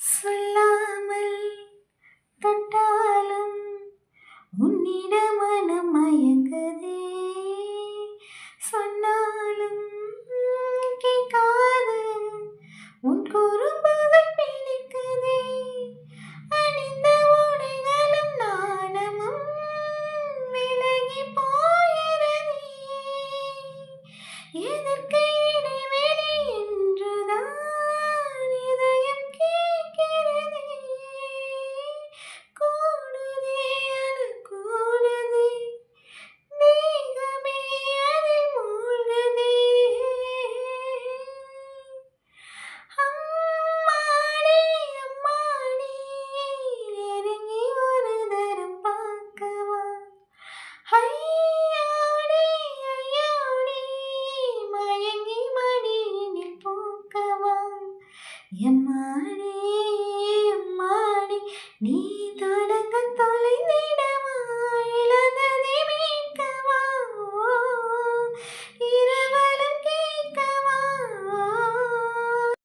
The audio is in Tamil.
சொல்லாமல் தொட்டாலும் உன்னிடம் மனம் மயங்குதே, சொன்னாலும் கேட்காது உன் குறும்புகள் பிடிக்குதே, அணிந்த உடைகளும் நாணமும் விலகி போகிறதே, எதற்கு இடைவெளி என்றுதான் இதயம் கேட்கிறதே, கூடுதே அது கூடுதே, தேகமே அதில் மூழ்குதே, அம்மாடி அம்மாடி நெருங்கி ஒரு தரம் பார்க்கவா, ஐயாடி ஐயாடி மயங்கி மடியினில் போக்கவா, எம்மாடி எம்மாடி நீ தொடங்க தொலைந்த